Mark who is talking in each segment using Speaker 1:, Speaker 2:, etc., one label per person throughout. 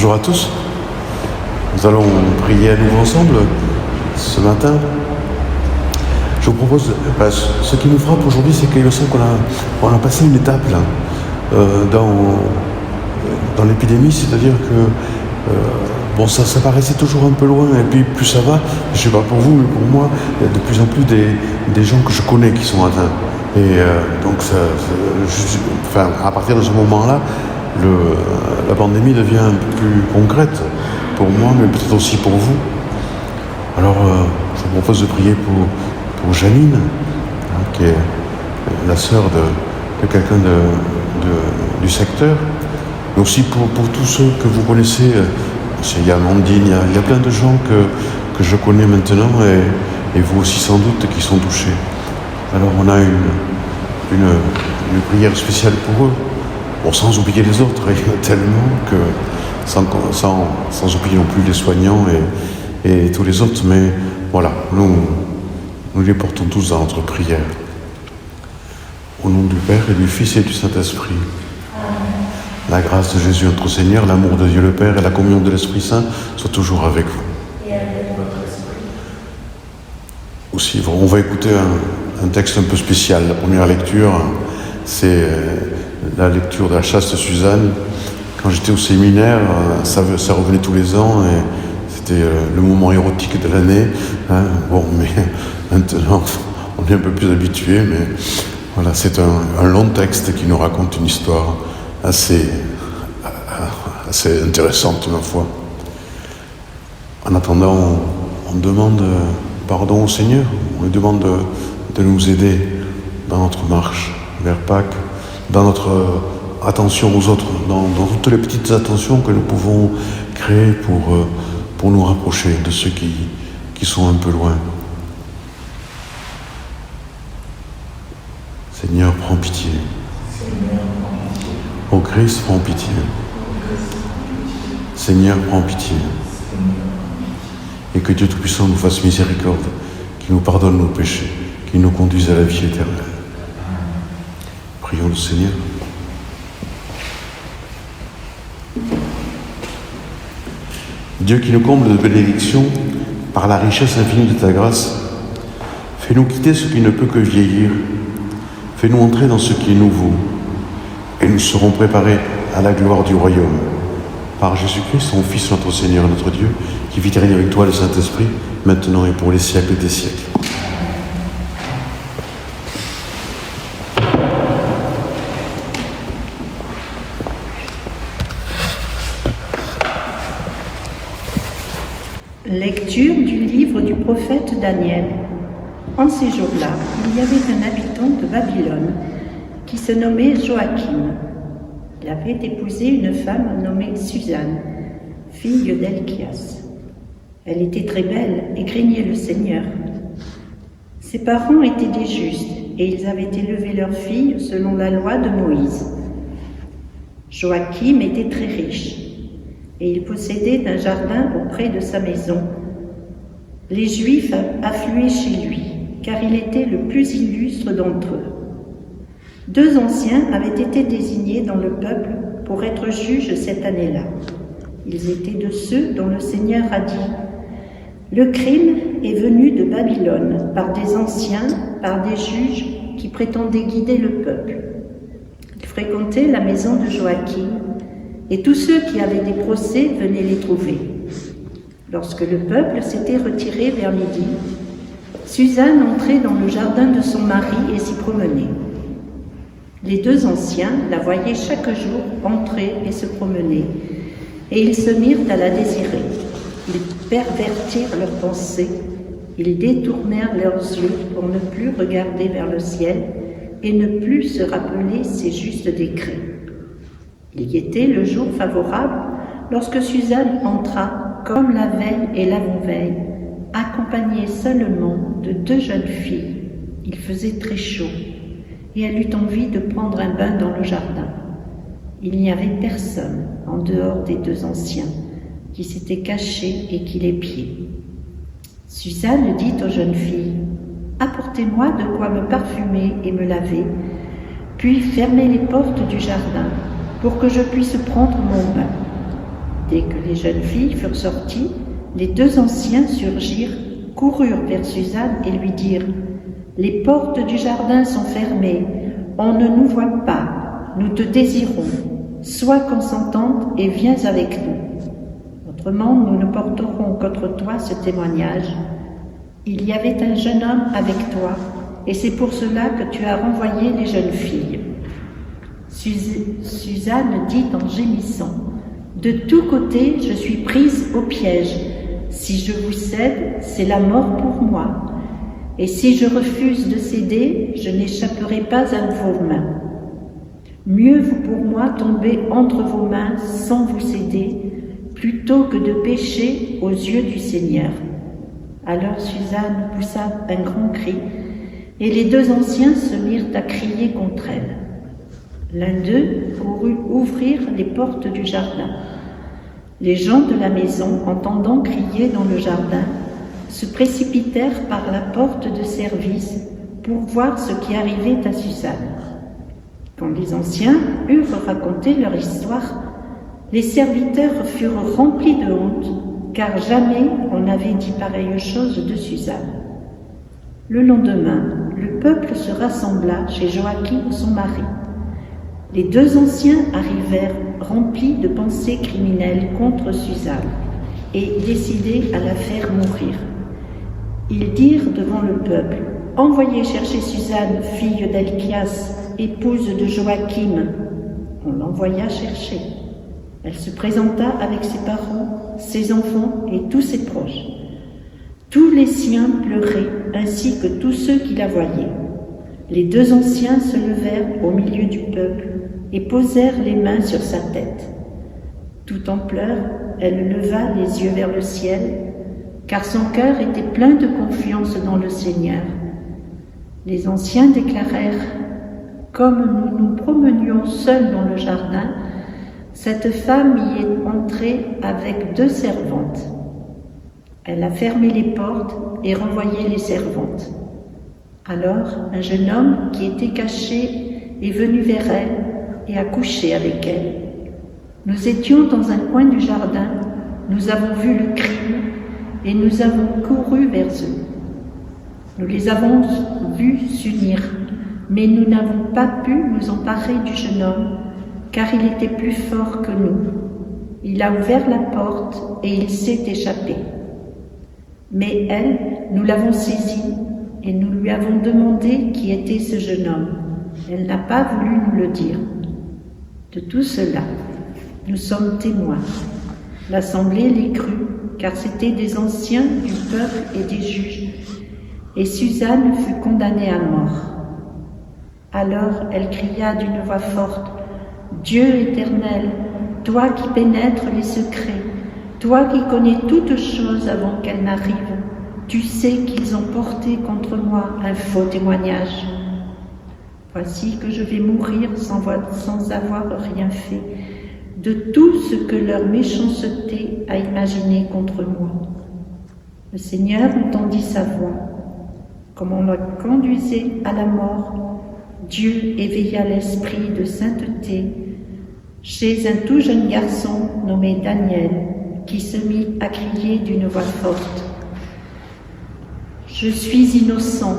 Speaker 1: Bonjour à tous. Nous allons prier à nouveau ensemble ce matin. Je vous propose, ce qui nous frappe aujourd'hui, c'est qu'il me semble qu'on a passé une étape là, dans l'épidémie, c'est-à-dire que ça paraissait toujours un peu loin, et puis plus ça va, je ne sais pas pour vous, mais pour moi, il y a de plus en plus des gens que je connais qui sont atteints. Et donc, à partir de ce moment-là, la pandémie devient un peu plus concrète pour moi, mais peut-être aussi pour vous. Alors, je vous propose de prier pour Janine, qui est la sœur de quelqu'un du secteur, mais aussi pour tous ceux que vous connaissez. Il y a Amandine, il y a plein de gens que je connais maintenant, et vous aussi sans doute, qui sont touchés. Alors on a une prière spéciale pour eux, sans oublier les autres, il y en a tellement que sans oublier non plus les soignants et tous les autres, mais voilà, nous les portons tous dans notre prière. Au nom du Père et du Fils et du Saint-Esprit. La grâce de Jésus notre Seigneur, l'amour de Dieu le Père et la communion de l'Esprit Saint soient toujours avec vous. Aussi, on va écouter un texte un peu spécial. La première lecture, c'est la lecture de la chaste Suzanne. Quand j'étais au séminaire, ça revenait tous les ans et c'était le moment érotique de l'année. Mais maintenant, on est un peu plus habitué, mais voilà, c'est un long texte qui nous raconte une histoire assez intéressante, ma foi. En attendant, on demande pardon au Seigneur, on lui demande de nous aider dans notre marche vers Pâques, dans notre attention aux autres, dans toutes les petites attentions que nous pouvons créer pour nous rapprocher de ceux qui sont un peu loin. Seigneur, prends pitié. Ô Christ, prends pitié. Seigneur, prends pitié. Et que Dieu Tout-Puissant nous fasse miséricorde, qu'il nous pardonne nos péchés, qu'il nous conduise à la vie éternelle. Prions le Seigneur. Dieu qui nous comble de bénédictions par la richesse infinie de ta grâce, fais-nous quitter ce qui ne peut que vieillir, fais-nous entrer dans ce qui est nouveau, et nous serons préparés à la gloire du royaume. Par Jésus-Christ, ton Fils, notre Seigneur, notre Dieu, qui vit et règne avec toi, le Saint-Esprit, maintenant et pour les siècles des siècles.
Speaker 2: Lecture du livre du prophète Daniel. En ces jours-là, il y avait un habitant de Babylone qui se nommait Joachim. Il avait épousé une femme nommée Suzanne, fille d'Elchias. Elle était très belle et craignait le Seigneur. Ses parents étaient des justes et ils avaient élevé leur fille selon la loi de Moïse. Joachim était très riche et il possédait un jardin auprès de sa maison. Les Juifs affluaient chez lui, car il était le plus illustre d'entre eux. 2 anciens avaient été désignés dans le peuple pour être juges cette année-là. Ils étaient de ceux dont le Seigneur a dit « Le crime est venu de Babylone par des anciens, par des juges qui prétendaient guider le peuple. » Ils fréquentaient la maison de Joachim, et tous ceux qui avaient des procès venaient les trouver. Lorsque le peuple s'était retiré vers midi, Suzanne entrait dans le jardin de son mari et s'y promenait. Les 2 anciens la voyaient chaque jour entrer et se promener, et ils se mirent à la désirer. Ils pervertirent leurs pensées, ils détournèrent leurs yeux pour ne plus regarder vers le ciel et ne plus se rappeler ses justes décrets. Il y était le jour favorable lorsque Suzanne entra, comme la veille et l'avant-veille, accompagnée seulement de 2 jeunes filles. Il faisait très chaud et elle eut envie de prendre un bain dans le jardin. Il n'y avait personne en dehors des 2 anciens qui s'étaient cachés et qui l'épiaient. Suzanne dit aux jeunes filles « Apportez-moi de quoi me parfumer et me laver, puis fermez les portes du jardin pour que je puisse prendre mon bain. » Dès que les jeunes filles furent sorties, les deux anciens surgirent, coururent vers Suzanne et lui dirent « Les portes du jardin sont fermées, on ne nous voit pas, nous te désirons, sois consentante et viens avec nous. Autrement, nous ne porterons contre toi ce témoignage. Il y avait un jeune homme avec toi, et c'est pour cela que tu as renvoyé les jeunes filles. » Suzanne dit en gémissant « De tous côtés, je suis prise au piège. Si je vous cède, c'est la mort pour moi. Et si je refuse de céder, je n'échapperai pas à vos mains. Mieux vaut pour moi tomber entre vos mains sans vous céder, plutôt que de pécher aux yeux du Seigneur. » Alors Suzanne poussa un grand cri, et les deux anciens se mirent à crier contre elle. L'un d'eux courut ouvrir les portes du jardin. Les gens de la maison, entendant crier dans le jardin, se précipitèrent par la porte de service pour voir ce qui arrivait à Suzanne. Quand les anciens eurent raconté leur histoire, les serviteurs furent remplis de honte, car jamais on n'avait dit pareille chose de Suzanne. Le lendemain, le peuple se rassembla chez Joachim, son mari. Les deux anciens arrivèrent remplis de pensées criminelles contre Suzanne et décidés à la faire mourir. Ils dirent devant le peuple « Envoyez chercher Suzanne, fille d'Helkias, épouse de Joachim. » On l'envoya chercher. Elle se présenta avec ses parents, ses enfants et tous ses proches. Tous les siens pleuraient, ainsi que tous ceux qui la voyaient. Les deux anciens se levèrent au milieu du peuple et posèrent les mains sur sa tête. Tout en pleurs, elle leva les yeux vers le ciel, car son cœur était plein de confiance dans le Seigneur. Les anciens déclarèrent « Comme nous nous promenions seuls dans le jardin, cette femme y est entrée avec 2 servantes. Elle a fermé les portes et renvoyé les servantes. Alors un jeune homme qui était caché est venu vers elle et a couché avec elle. Nous étions dans un coin du jardin, nous avons vu le crime et nous avons couru vers eux. Nous les avons vus s'unir, mais nous n'avons pas pu nous emparer du jeune homme, car il était plus fort que nous. Il a ouvert la porte et il s'est échappé. Mais elle, nous l'avons saisie et nous lui avons demandé qui était ce jeune homme. Elle n'a pas voulu nous le dire. De tout cela, nous sommes témoins. L'assemblée les crut, car c'étaient des anciens du peuple et des juges, et Suzanne fut condamnée à mort. Alors elle cria d'une voix forte, « Dieu éternel, toi qui pénètres les secrets, toi qui connais toutes choses avant qu'elles n'arrivent, tu sais qu'ils ont porté contre moi un faux témoignage. Voici que je vais mourir sans avoir rien fait de tout ce que leur méchanceté a imaginé contre moi. » Le Seigneur entendit sa voix. Comme on la conduisait à la mort, Dieu éveilla l'esprit de sainteté chez un tout jeune garçon nommé Daniel, qui se mit à crier d'une voix forte. « Je suis innocent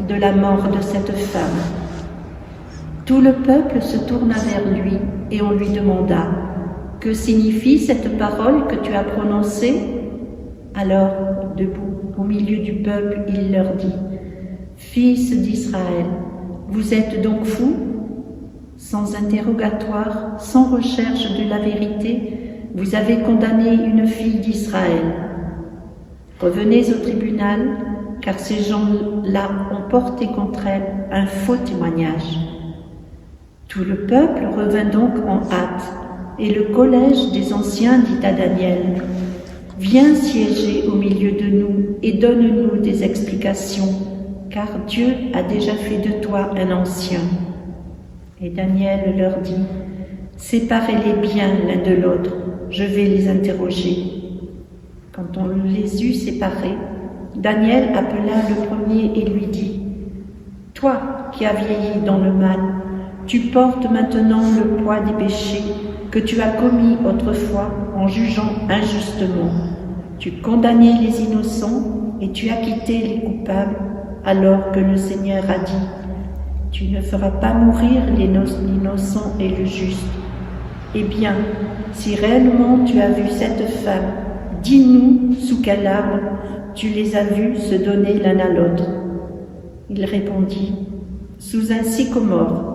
Speaker 2: de la mort de cette femme. » Tout le peuple se tourna vers lui et on lui demanda « Que signifie cette parole que tu as prononcée ?» Alors, debout au milieu du peuple, il leur dit « Fils d'Israël, vous êtes donc fous ? Sans interrogatoire, sans recherche de la vérité, vous avez condamné une fille d'Israël. Revenez au tribunal, car ces gens-là ont porté contre elle un faux témoignage. » Tout le peuple revint donc en hâte, et le collège des anciens dit à Daniel, « Viens siéger au milieu de nous et donne-nous des explications, car Dieu a déjà fait de toi un ancien. » Et Daniel leur dit, « Séparez-les bien l'un de l'autre, je vais les interroger. » Quand on les eut séparés, Daniel appela le premier et lui dit, « Toi qui as vieilli dans le mal, tu portes maintenant le poids des péchés que tu as commis autrefois en jugeant injustement. Tu condamnais les innocents et tu acquittais les coupables, alors que le Seigneur a dit « Tu ne feras pas mourir l'innocent et le juste ». Eh bien, si réellement tu as vu cette femme, dis-nous sous quel arbre tu les as vus se donner l'un à l'autre. Il répondit « Sous un sycomore ».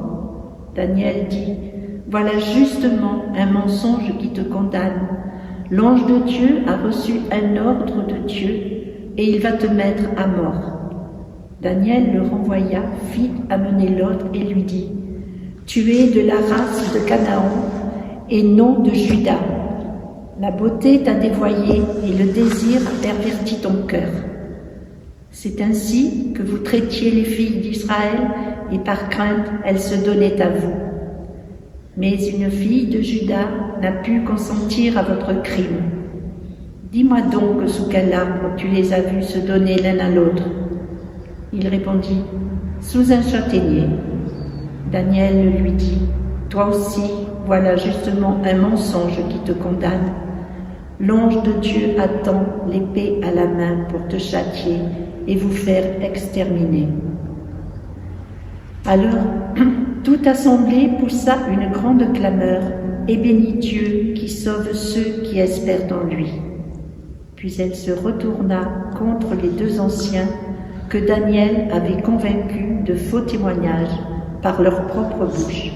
Speaker 2: Daniel dit « Voilà justement un mensonge qui te condamne. L'ange de Dieu a reçu un ordre de Dieu et il va te mettre à mort. » Daniel le renvoya, fit amener l'autre et lui dit « Tu es de la race de Canaan et non de Juda. La beauté t'a dévoyé et le désir a perverti ton cœur. C'est ainsi que vous traitiez les filles d'Israël et par crainte elles se donnaient à vous. Mais une fille de Juda n'a pu consentir à votre crime. Dis-moi donc sous quel arbre tu les as vus se donner l'un à l'autre. » Il répondit « Sous un châtaignier. » Daniel lui dit « Toi aussi, voilà justement un mensonge qui te condamne. L'ange de Dieu attend l'épée à la main pour te châtier et vous faire exterminer. » Alors, toute assemblée poussa une grande clameur et bénit Dieu qui sauve ceux qui espèrent en lui. Puis elle se retourna contre les deux anciens que Daniel avait convaincus de faux témoignages par leur propre bouche.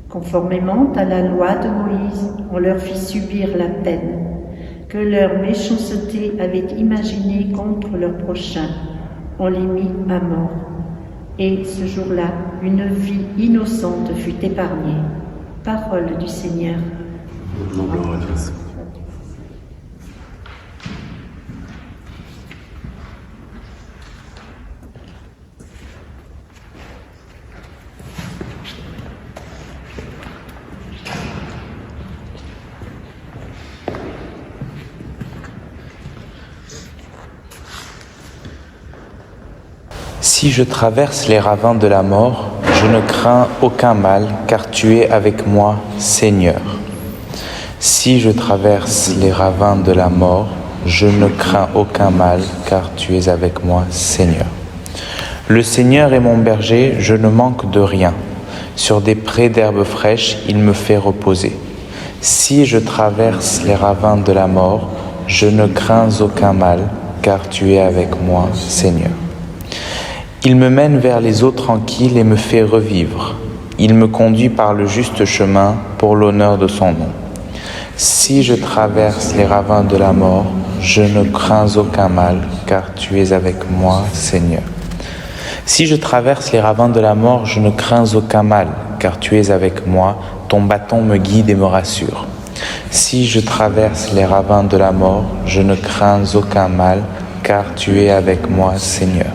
Speaker 2: Conformément à la loi de Moïse, on leur fit subir la peine que leur méchanceté avait imaginée contre leur prochain. On les mit à mort. Et ce jour-là, une vie innocente fut épargnée. Parole du Seigneur.
Speaker 1: Gloire à Dieu.
Speaker 3: Si je traverse les ravins de la mort, je ne crains aucun mal, car tu es avec moi, Seigneur. Si je traverse les ravins de la mort, je ne crains aucun mal, car tu es avec moi, Seigneur. Le Seigneur est mon berger, je ne manque de rien. Sur des prés d'herbes fraîches, il me fait reposer. Si je traverse les ravins de la mort, je ne crains aucun mal, car tu es avec moi, Seigneur. Il me mène vers les eaux tranquilles et me fait revivre. Il me conduit par le juste chemin pour l'honneur de son nom. Si je traverse les ravins de la mort, je ne crains aucun mal, car tu es avec moi, Seigneur. Si je traverse les ravins de la mort, je ne crains aucun mal, car tu es avec moi, ton bâton me guide et me rassure. Si je traverse les ravins de la mort, je ne crains aucun mal, car tu es avec moi, Seigneur.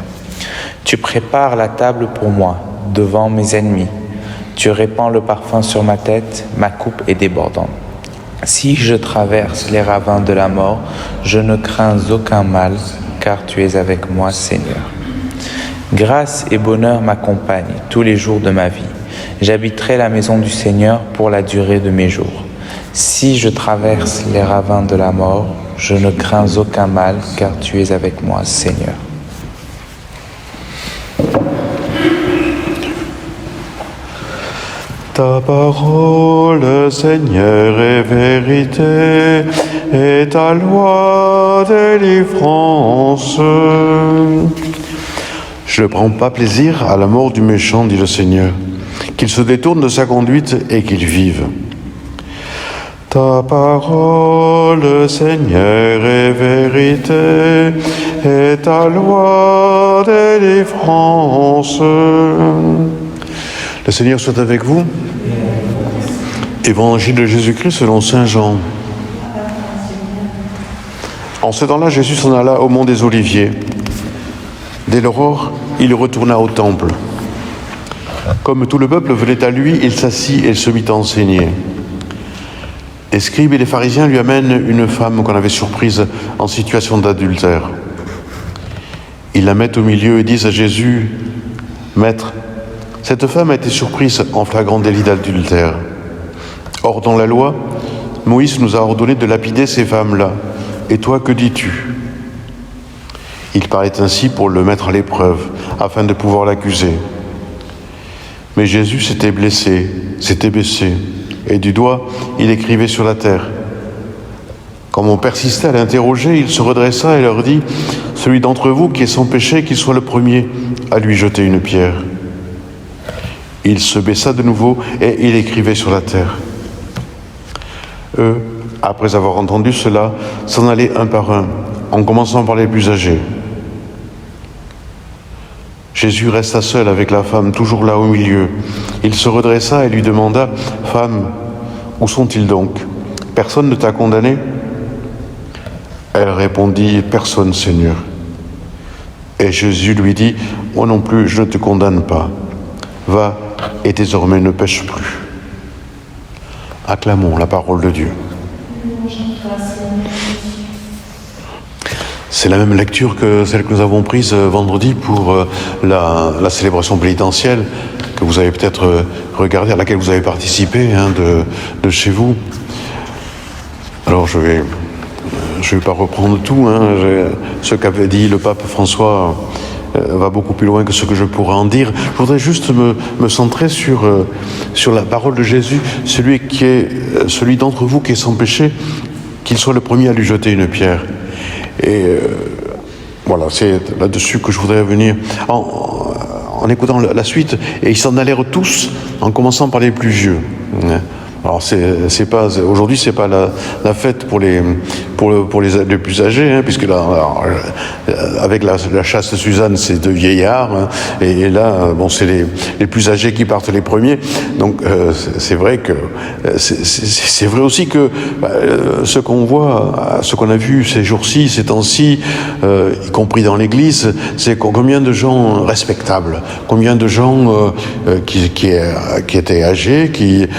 Speaker 3: Tu prépares la table pour moi, devant mes ennemis. Tu répands le parfum sur ma tête, ma coupe est débordante. Si je traverse les ravins de la mort, je ne crains aucun mal, car tu es avec moi, Seigneur. Grâce et bonheur m'accompagnent tous les jours de ma vie. J'habiterai la maison du Seigneur pour la durée de mes jours. Si je traverse les ravins de la mort, je ne crains aucun mal, car tu es avec moi, Seigneur.
Speaker 1: Ta parole, Seigneur, est vérité, et ta loi délivrance. Je ne prends pas plaisir à la mort du méchant, dit le Seigneur, qu'il se détourne de sa conduite et qu'il vive. Ta parole, Seigneur, est vérité, et ta loi délivrance. Le Seigneur soit avec vous. Évangile de Jésus-Christ selon saint Jean. En ce temps-là, Jésus s'en alla au mont des Oliviers. Dès l'aurore, il retourna au temple. Comme tout le peuple venait à lui, il s'assit et se mit à enseigner. Les scribes et les pharisiens lui amènent une femme qu'on avait surprise en situation d'adultère. Ils la mettent au milieu et disent à Jésus « Maître, Cette femme a été surprise en flagrant délit d'adultère. Or, dans la loi, Moïse nous a ordonné de lapider ces femmes-là. Et toi, que dis-tu ? Il parlait ainsi pour le mettre à l'épreuve, afin de pouvoir l'accuser. Mais Jésus s'était blessé, s'était baissé, et du doigt, il écrivait sur la terre. Comme on persistait à l'interroger, il se redressa et leur dit « Celui d'entre vous qui est sans péché, qu'il soit le premier à lui jeter une pierre. » Il se baissa de nouveau et il écrivait sur la terre. Eux, après avoir entendu cela, s'en allaient un par un, en commençant par les plus âgés. Jésus resta seul avec la femme, toujours là au milieu. Il se redressa et lui demanda « Femme, où sont-ils donc ? Personne ne t'a condamné ?» Elle répondit « Personne, Seigneur. » Et Jésus lui dit « Moi non plus, je ne te condamne pas. Va et désormais ne pêche plus. » Acclamons la parole de Dieu. C'est la même lecture que celle que nous avons prise vendredi pour la célébration pénitentielle que vous avez peut-être regardée, à laquelle vous avez participé de chez vous. Alors je vais pas reprendre tout. Ce qu'avait dit le pape François va beaucoup plus loin que ce que je pourrais en dire. Je voudrais juste me centrer sur la parole de Jésus, celui d'entre vous qui est sans péché, qu'il soit le premier à lui jeter une pierre. Et voilà, c'est là-dessus que je voudrais venir en écoutant la suite. Et ils s'en allèrent tous, en commençant par les plus vieux. Alors c'est pas aujourd'hui, c'est pas la fête pour les plus âgés, puisque là, avec la chaste Suzanne, c'est deux vieillards, et là, bon, c'est les plus âgés qui partent les premiers. Donc c'est vrai que c'est vrai aussi que ce qu'on voit, ce qu'on a vu ces jours-ci, ces temps-ci, y compris dans l'Église, c'est combien de gens respectables, combien de gens qui étaient âgés, qui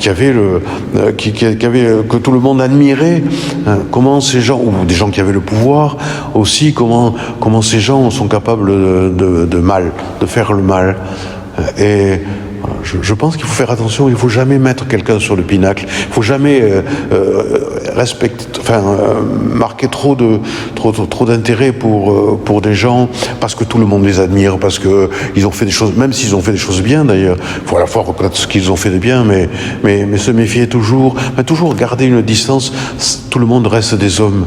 Speaker 1: avaient que tout le monde admirait, comment ces gens, ou des gens qui avaient le pouvoir aussi, comment ces gens sont capables de faire le mal. Et je pense qu'il faut faire attention, il ne faut jamais mettre quelqu'un sur le pinacle, il ne faut jamais marquer trop d'intérêt pour des gens parce que tout le monde les admire, parce qu'ils ont fait des choses, même s'ils ont fait des choses bien d'ailleurs, il faut à la fois reconnaître ce qu'ils ont fait de bien, mais se méfier toujours garder une distance. Tout le monde reste des hommes.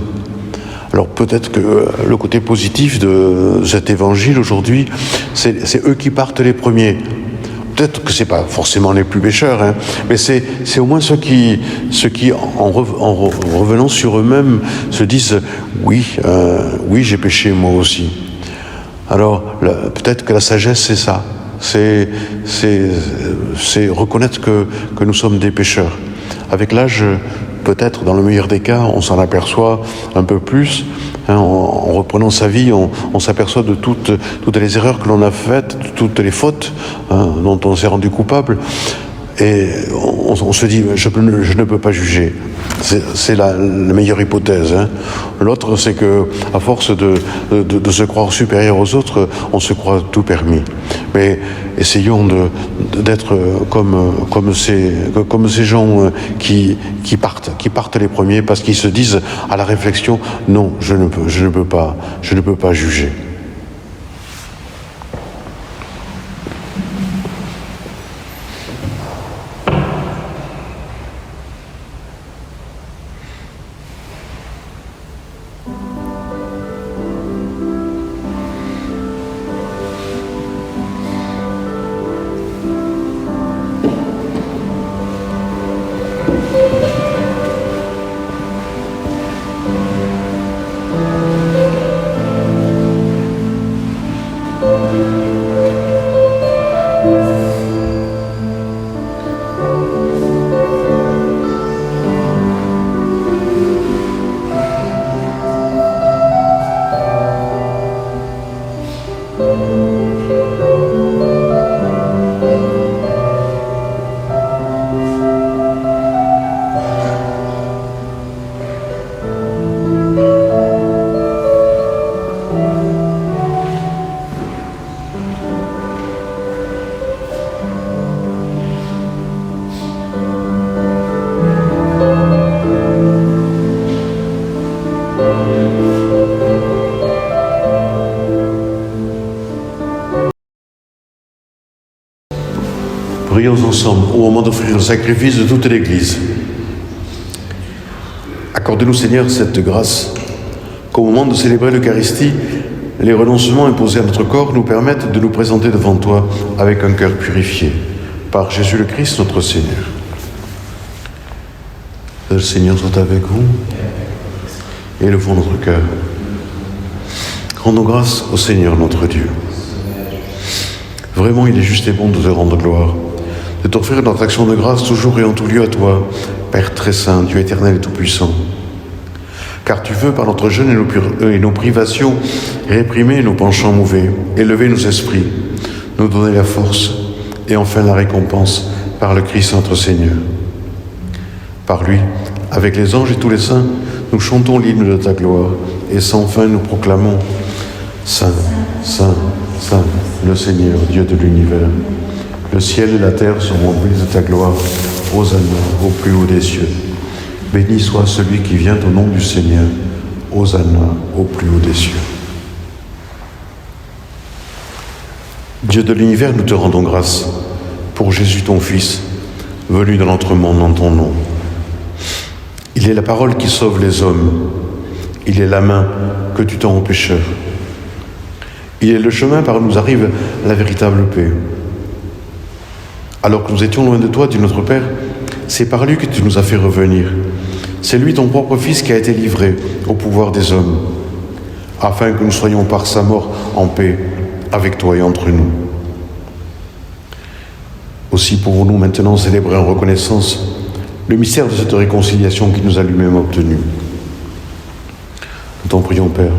Speaker 1: Alors peut-être que le côté positif de cet évangile aujourd'hui, c'est eux qui partent les premiers. Peut-être que c'est pas forcément les plus pécheurs, mais c'est au moins ceux qui en revenant sur eux-mêmes se disent oui, j'ai péché moi aussi. Alors peut-être que la sagesse c'est ça, c'est reconnaître que nous sommes des pécheurs. Avec l'âge, peut-être dans le meilleur des cas, on s'en aperçoit un peu plus. En reprenant sa vie, on s'aperçoit de toutes les erreurs que l'on a faites, de toutes les fautes dont on s'est rendu coupable. Et on se dit, je ne peux pas juger. C'est la meilleure hypothèse. L'autre, c'est que à force de se croire supérieur aux autres, on se croit tout permis. Mais essayons d'être comme ces gens qui partent les premiers parce qu'ils se disent à la réflexion, non, je ne peux pas juger. Prions ensemble au moment d'offrir le sacrifice de toute l'Église. Accorde-nous, Seigneur, cette grâce, qu'au moment de célébrer l'Eucharistie, les renoncements imposés à notre corps nous permettent de nous présenter devant toi avec un cœur purifié, par Jésus le Christ, notre Seigneur. Le Seigneur soit avec vous. Élevons notre cœur. Rendons grâce au Seigneur notre Dieu. Vraiment, il est juste et bon de te rendre gloire, de t'offrir notre action de grâce toujours et en tout lieu à toi, Père très saint, Dieu éternel et tout-puissant. Car tu veux, par notre jeûne et nos privations, réprimer nos penchants mauvais, élever nos esprits, nous donner la force et enfin la récompense par le Christ notre Seigneur. Par lui, avec les anges et tous les saints, nous chantons l'hymne de ta gloire et sans fin nous proclamons « Saint, Saint, Saint, le Seigneur, Dieu de l'univers. Le ciel et la terre sont remplis de ta gloire. Hosanna au plus haut des cieux. Béni soit celui qui vient au nom du Seigneur. Hosanna au plus haut des cieux. » Dieu de l'univers, nous te rendons grâce pour Jésus ton Fils, venu dans notre monde en ton nom. Il est la parole qui sauve les hommes. Il est la main que tu tends aux pécheurs. Il est le chemin par où nous arrive la véritable paix. Alors que nous étions loin de toi, Dieu notre Père, c'est par lui que tu nous as fait revenir. C'est lui, ton propre Fils, qui a été livré au pouvoir des hommes, afin que nous soyons par sa mort en paix avec toi et entre nous. Aussi pouvons-nous maintenant célébrer en reconnaissance le mystère de cette réconciliation qui nous a lui-même obtenue. Nous t'en prions, Père.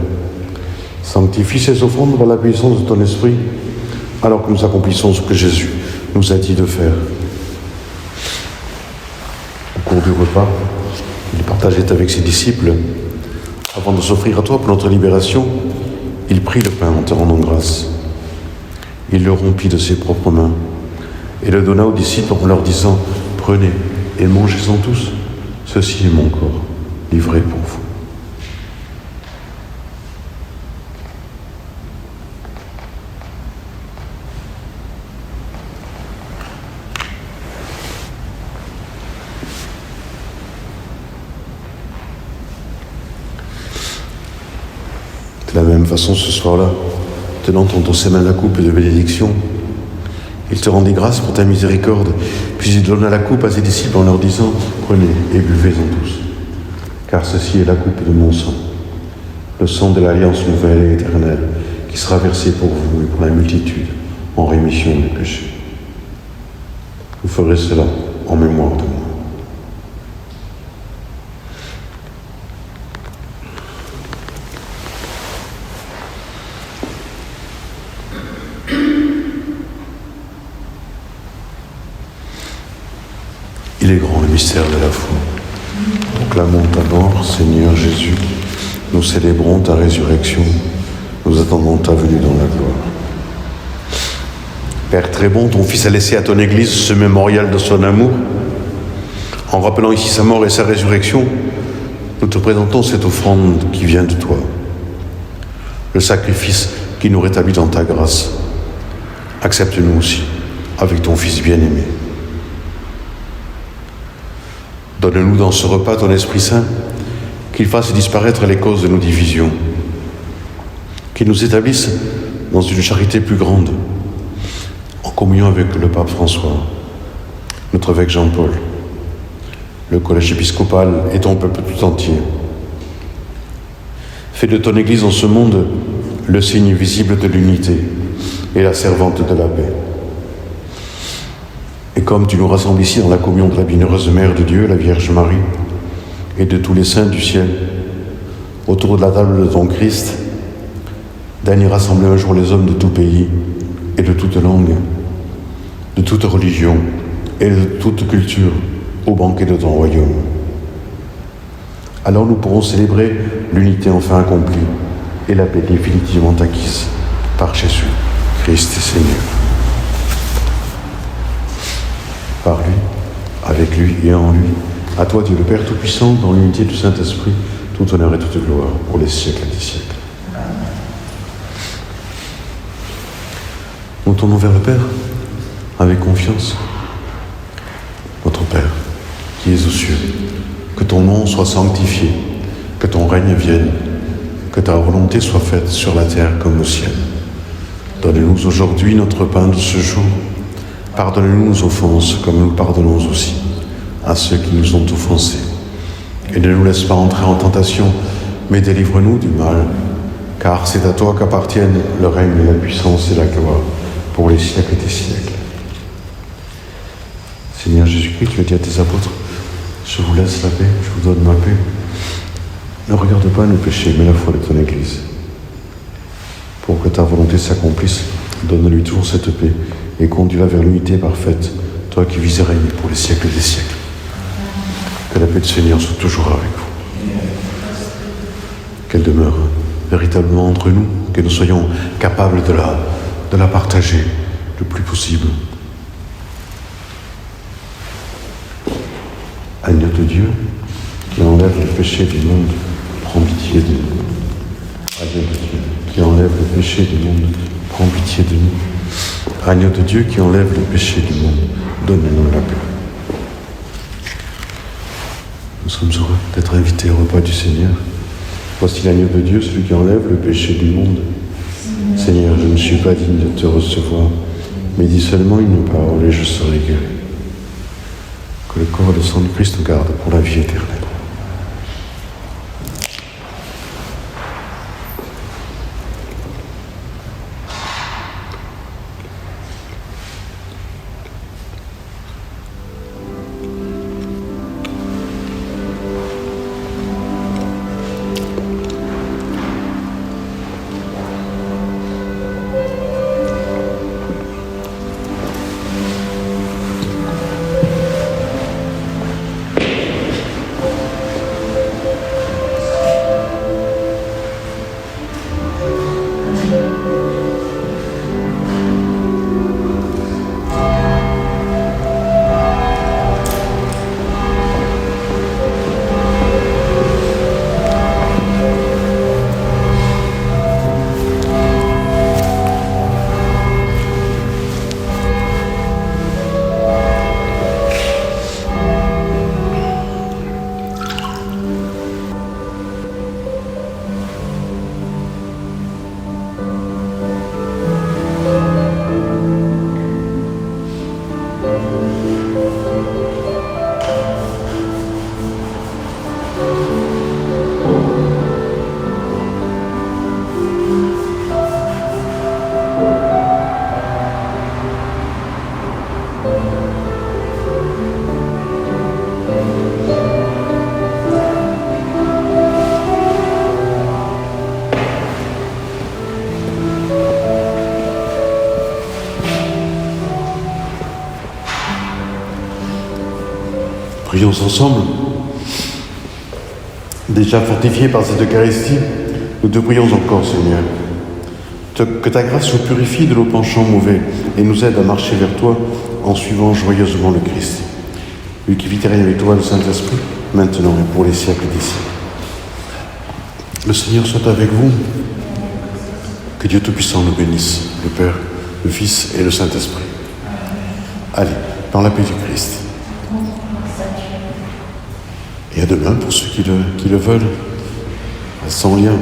Speaker 1: Sanctifie ces offrandes par la puissance de ton Esprit, alors que nous accomplissons ce que Jésus nous a dit de faire. Au cours du repas, il partageait avec ses disciples. Avant de s'offrir à toi pour notre libération, il prit le pain en te rendant grâce. Il le rompit de ses propres mains et le donna aux disciples en leur disant « Prenez et mangez-en tous, ceci est mon corps, livré pour vous. » De la même façon, ce soir-là, tenant entre ses mains la coupe de bénédiction, il te rendit grâce pour ta miséricorde, puis il donna la coupe à ses disciples en leur disant « Prenez et buvez-en tous, car ceci est la coupe de mon sang, le sang de l'alliance nouvelle et éternelle, qui sera versé pour vous et pour la multitude en rémission des péchés. Vous ferez cela en mémoire de moi. » Il est grand le mystère de la foi. Proclamons ta mort, Seigneur Jésus. Nous célébrons ta résurrection. Nous attendons ta venue dans la gloire. Père très bon, ton Fils a laissé à ton Église ce mémorial de son amour. En rappelant ici sa mort et sa résurrection, nous te présentons cette offrande qui vient de toi. Le sacrifice qui nous rétablit dans ta grâce. Accepte-nous aussi avec ton Fils bien-aimé. Donne-nous dans ce repas ton Esprit Saint, qu'il fasse disparaître les causes de nos divisions, qu'il nous établisse dans une charité plus grande, en communion avec le pape François, notre évêque Jean-Paul, le collège épiscopal et ton peuple tout entier. Fais de ton Église en ce monde le signe visible de l'unité et la servante de la paix. Et comme tu nous rassembles ici dans la communion de la bienheureuse Mère de Dieu, la Vierge Marie, et de tous les saints du ciel, autour de la table de ton Christ, daigne rassembler un jour les hommes de tout pays et de toute langue, de toute religion et de toute culture au banquet de ton royaume. Alors nous pourrons célébrer l'unité enfin accomplie et la paix définitivement acquise par Jésus, Christ et Seigneur. Par lui, avec lui et en lui, à toi Dieu le Père Tout-Puissant, dans l'unité du Saint-Esprit, tout honneur et toute gloire pour les siècles des siècles. Nous tournons vers le Père avec confiance qui es aux cieux. Que ton nom soit sanctifié, que ton règne vienne, que ta volonté soit faite sur la terre comme au ciel. Donne-nous aujourd'hui notre pain de ce jour. Pardonne-nous nos offenses comme nous pardonnons aussi à ceux qui nous ont offensés. Et ne nous laisse pas entrer en tentation, mais délivre-nous du mal, car c'est à toi qu'appartiennent le règne, la puissance et la gloire pour les siècles des siècles. Seigneur Jésus-Christ, tu as dit à tes apôtres, je vous laisse la paix, je vous donne ma paix. Ne regarde pas nos péchés, mais la foi de ton Église. Pour que ta volonté s'accomplisse, donne-lui toujours cette paix et conduis-la vers l'unité parfaite, toi qui vis et règnes pour les siècles des siècles. Que la paix du Seigneur soit toujours avec vous. Qu'elle demeure véritablement entre nous, que nous soyons capables de la partager le plus possible. Agneau de Dieu, qui enlève le péché du monde, prends pitié de nous. Agneau de Dieu, qui enlève le péché du monde, prends pitié de nous. Agneau de Dieu, qui enlève le péché du monde, donne-nous la paix. Nous sommes heureux d'être invités au repas du Seigneur. Voici l'agneau de Dieu, celui qui enlève le péché du monde. Seigneur, je ne suis pas digne de te recevoir, mais dis seulement une parole et je serai guéri. Que le corps et le sang de Christ nous gardent pour la vie éternelle. Prions ensemble. Déjà fortifiés par cette Eucharistie, nous te prions encore, Seigneur. Que ta grâce nous purifie de nos penchants mauvais et nous aide à marcher vers toi en suivant joyeusement le Christ. Lui qui vit et règne avec toi, le Saint-Esprit, maintenant et pour les siècles des siècles. Le Seigneur soit avec vous. Que Dieu Tout-Puissant nous bénisse, le Père, le Fils et le Saint-Esprit. Allez, dans la paix du Christ. Et à demain pour ceux qui le veulent. Reste en lien.